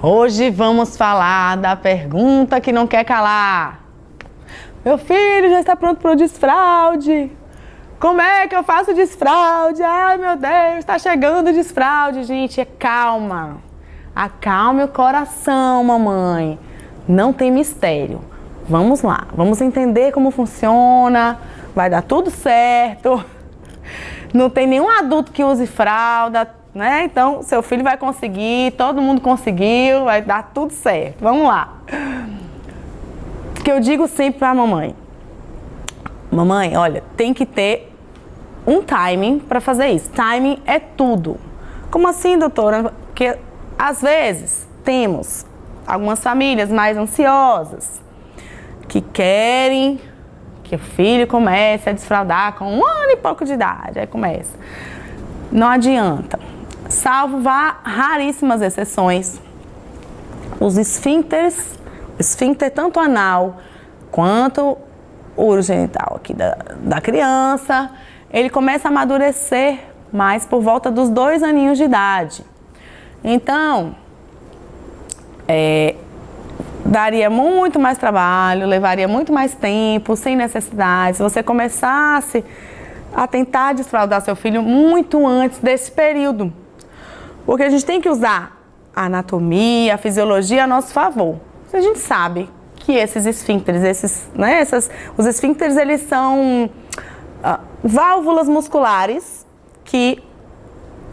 Hoje vamos falar da pergunta que não quer calar. Meu filho já está pronto para o desfraude. Como é que eu faço desfraude? Ai, meu Deus, está chegando o desfraude. Gente, calma. Acalme o coração, mamãe. Não tem mistério. Vamos lá, vamos entender como funciona. Vai dar tudo certo. Não tem nenhum adulto que use fralda, né? Então, seu filho vai conseguir, todo mundo conseguiu, vai dar tudo certo. Vamos lá. O que eu digo sempre para a mamãe. Mamãe, olha, tem que ter um timing para fazer isso. Timing é tudo. Como assim, doutora? Porque às vezes temos algumas famílias mais ansiosas que querem que o filho comece a desfraldar com 1 ano e pouco de idade. Aí começa. Não adianta. Salvo raríssimas exceções, os esfíncteres, o esfíncter tanto anal quanto o urogenital aqui da criança, ele começa a amadurecer mais por volta dos 2 aninhos de idade. Então, daria muito mais trabalho, levaria muito mais tempo, sem necessidade. Se você começasse a tentar desfraldar seu filho muito antes desse período. Porque a gente tem que usar a anatomia, a fisiologia a nosso favor. A gente sabe que esses esfíncteres, os esfíncteres, eles são válvulas musculares que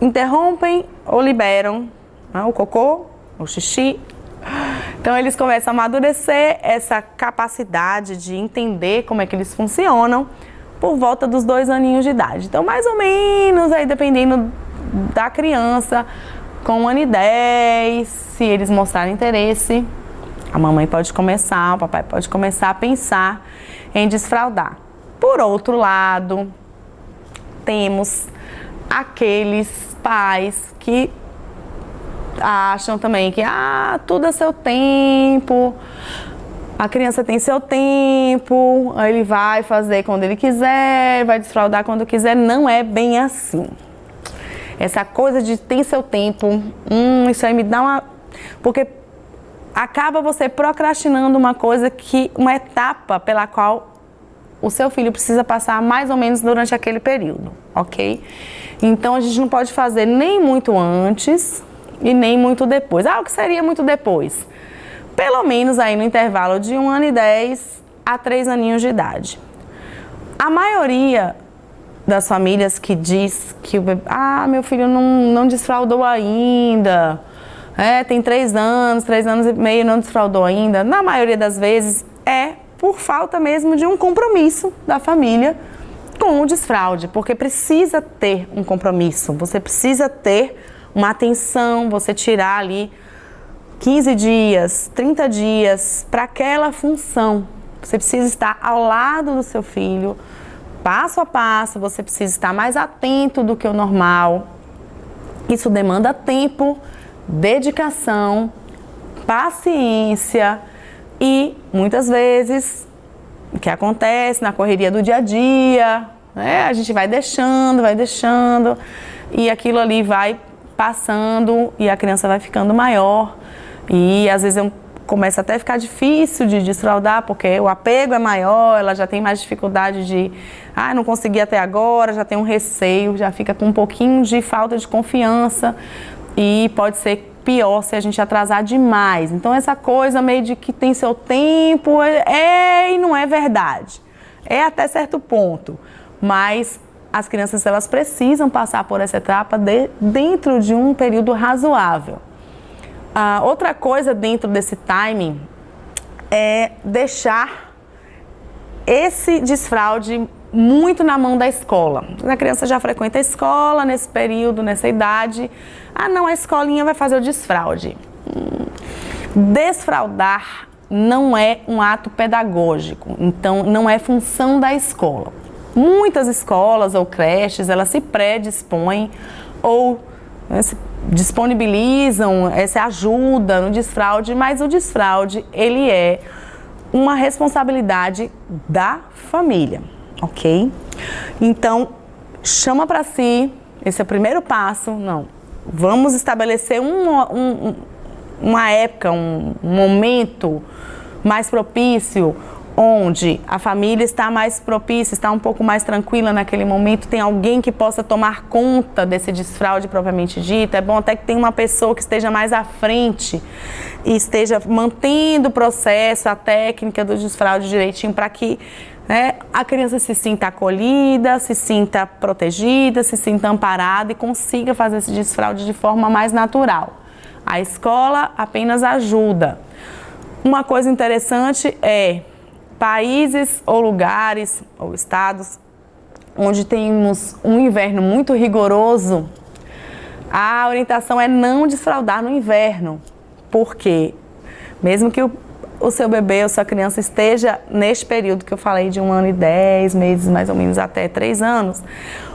interrompem ou liberam o cocô, o xixi. Então, eles começam a amadurecer essa capacidade de entender como é que eles funcionam por volta dos 2 aninhos de idade. Então, mais ou menos, aí dependendo da criança, com 1 ano e 10, se eles mostrarem interesse, a mamãe pode começar, o papai pode começar a pensar em desfraldar. Por outro lado, temos aqueles pais que acham também que tudo é seu tempo, a criança tem seu tempo, ele vai fazer quando ele quiser, vai desfraldar quando quiser. Não é bem assim. Essa coisa de tem seu tempo, isso aí me dá uma... Porque acaba você procrastinando uma etapa pela qual o seu filho precisa passar mais ou menos durante aquele período, ok? Então, a gente não pode fazer nem muito antes e nem muito depois. O que seria muito depois? Pelo menos aí no intervalo de 1 ano e 10 a 3 aninhos de idade. A maioria das famílias que diz que o bebê, meu filho não desfraldou ainda, tem 3 anos e meio, não desfraldou ainda, na maioria das vezes é por falta mesmo de um compromisso da família com o desfraude, porque precisa ter um compromisso, você precisa ter uma atenção, você tirar ali 15 dias, 30 dias para aquela função. Você precisa estar ao lado do seu filho, passo a passo, você precisa estar mais atento do que o normal. Isso demanda tempo, dedicação, paciência e muitas vezes o que acontece na correria do dia a dia, a gente vai deixando e aquilo ali vai passando e a criança vai ficando maior e às vezes começa até a ficar difícil de desfraldar porque o apego é maior, ela já tem mais dificuldade de não consegui até agora, já tem um receio, já fica com um pouquinho de falta de confiança e pode ser pior se a gente atrasar demais. Então essa coisa meio de que tem seu tempo e não é verdade. É até certo ponto, mas as crianças elas precisam passar por essa etapa dentro de um período razoável. Outra coisa dentro desse timing é deixar esse desfraude muito na mão da escola. A criança já frequenta a escola nesse período, nessa idade. A escolinha vai fazer o desfraude. Desfraldar não é um ato pedagógico, então não é função da escola. Muitas escolas ou creches, elas se predispõem ou se disponibilizam essa ajuda no desfraude, mas o desfraude, ele é uma responsabilidade da família, ok? Então, chama para si, esse é o primeiro passo, vamos estabelecer uma época, um momento mais propício, onde a família está mais propícia, está um pouco mais tranquila naquele momento, tem alguém que possa tomar conta desse desfraude propriamente dito. É bom até que tenha uma pessoa que esteja mais à frente e esteja mantendo o processo, a técnica do desfraude direitinho, para que a criança se sinta acolhida, se sinta protegida, se sinta amparada e consiga fazer esse desfraude de forma mais natural. A escola apenas ajuda. Uma coisa interessante é países ou lugares ou estados onde temos um inverno muito rigoroso, a orientação é não desfraldar no inverno. Por quê? Mesmo que o seu bebê ou sua criança esteja neste período que eu falei de 1 ano e 10 meses, mais ou menos até 3 anos,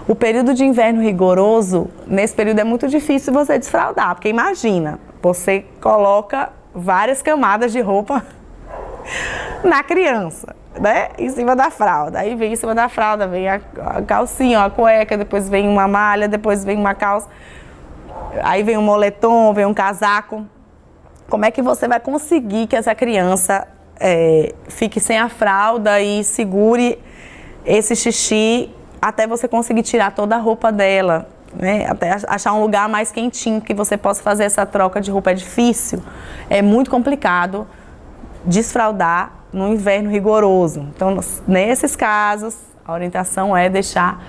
o período de inverno rigoroso, nesse período é muito difícil você desfraldar, porque imagina, você coloca várias camadas de roupa na criança, né? Em cima da fralda. Aí vem em cima da fralda, vem a calcinha, a cueca, depois vem uma malha, depois vem uma calça, aí vem um moletom, vem um casaco. Como é que você vai conseguir que essa criança fique sem a fralda e segure esse xixi até você conseguir tirar toda a roupa dela, né? Até achar um lugar mais quentinho que você possa fazer essa troca de roupa? É difícil, é muito complicado desfraldar no inverno rigoroso. Então, nesses casos, a orientação é deixar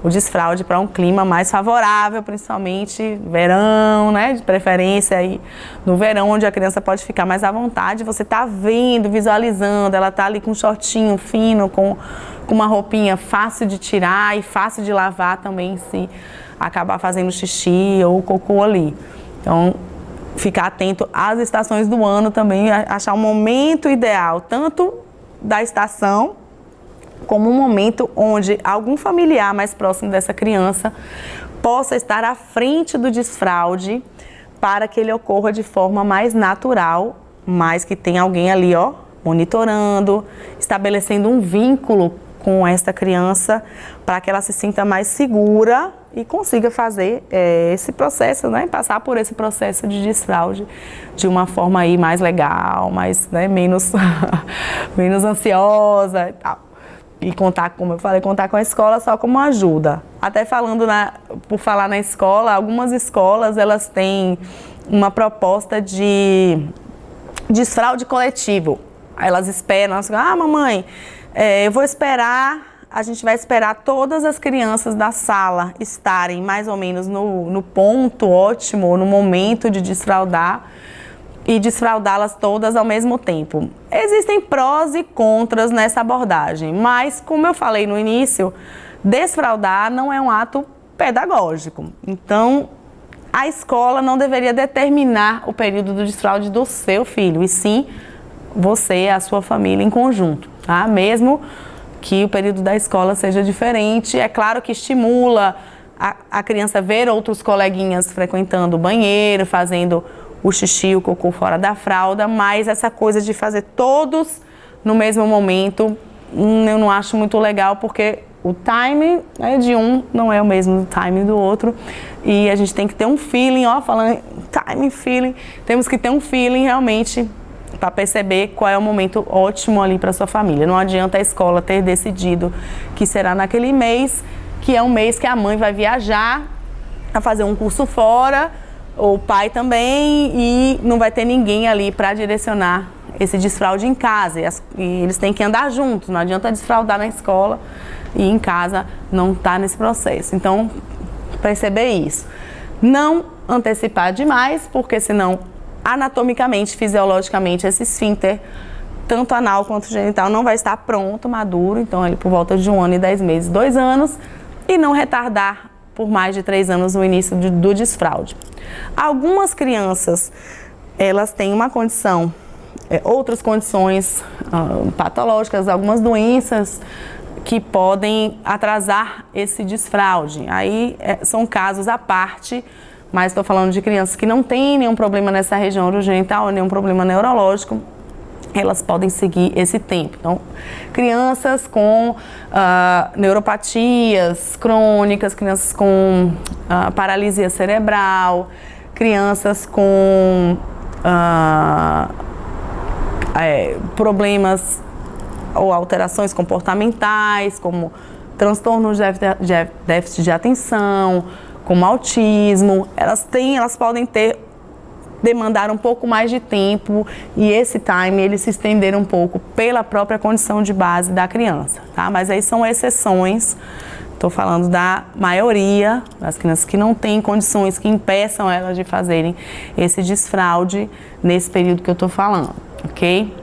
o desfraude para um clima mais favorável, principalmente verão, né? De preferência aí no verão, onde a criança pode ficar mais à vontade. Você está vendo, visualizando, ela está ali com um shortinho fino, com uma roupinha fácil de tirar e fácil de lavar também, se acabar fazendo xixi ou cocô ali. Então, ficar atento às estações do ano também, achar um momento ideal, tanto da estação, como um momento onde algum familiar mais próximo dessa criança possa estar à frente do desfraude para que ele ocorra de forma mais natural, mas que tenha alguém ali, monitorando, estabelecendo um vínculo com esta criança para que ela se sinta mais segura e consiga fazer esse processo, né? Passar por esse processo de desfraude de uma forma aí mais legal, mais, menos, menos ansiosa e tal. E contar, como eu falei, contar com a escola só como ajuda. Até por falar na escola, algumas escolas elas têm uma proposta de desfraude coletivo. Elas esperam, mamãe, eu vou esperar. A gente vai esperar todas as crianças da sala estarem mais ou menos no ponto ótimo, no momento de desfraldar, e desfraldá-las todas ao mesmo tempo. Existem prós e contras nessa abordagem, mas, como eu falei no início, desfraldar não é um ato pedagógico. Então, a escola não deveria determinar o período do desfraude do seu filho, e sim você e a sua família em conjunto, tá? Mesmo que o período da escola seja diferente, é claro que estimula a criança ver outros coleguinhas frequentando o banheiro, fazendo o xixi, o cocô fora da fralda, mas essa coisa de fazer todos no mesmo momento, eu não acho muito legal, porque o timing de um não é o mesmo do timing do outro, e a gente tem que ter um feeling, falando timing, feeling, temos que ter um feeling realmente para perceber qual é o momento ótimo ali para sua família. Não adianta a escola ter decidido que será naquele mês, que é um mês que a mãe vai viajar, a fazer um curso fora, o pai também, e não vai ter ninguém ali para direcionar esse desfraude em casa. E eles têm que andar juntos, não adianta desfraudar na escola e em casa não estar nesse processo. Então, perceber isso. Não antecipar demais, porque senão anatomicamente, fisiologicamente, esse esfíncter, tanto anal quanto genital, não vai estar pronto, maduro, então ele por volta de 1 ano e 10 meses, 2 anos, e não retardar por mais de 3 anos o início do desfraude. Algumas crianças, elas têm uma condição, outras condições patológicas, algumas doenças que podem atrasar esse desfraude. Aí são casos à parte, mas estou falando de crianças que não têm nenhum problema nessa região urogenital, nenhum problema neurológico, elas podem seguir esse tempo. Então, crianças com neuropatias crônicas, crianças com paralisia cerebral, crianças com problemas ou alterações comportamentais, como transtornos de déficit de atenção, como autismo. Elas podem demandar um pouco mais de tempo, e esse time ele se estender um pouco pela própria condição de base da criança, tá? Mas aí são exceções. Estou falando da maioria das crianças que não têm condições que impeçam elas de fazerem esse desfraude nesse período que eu estou falando, ok?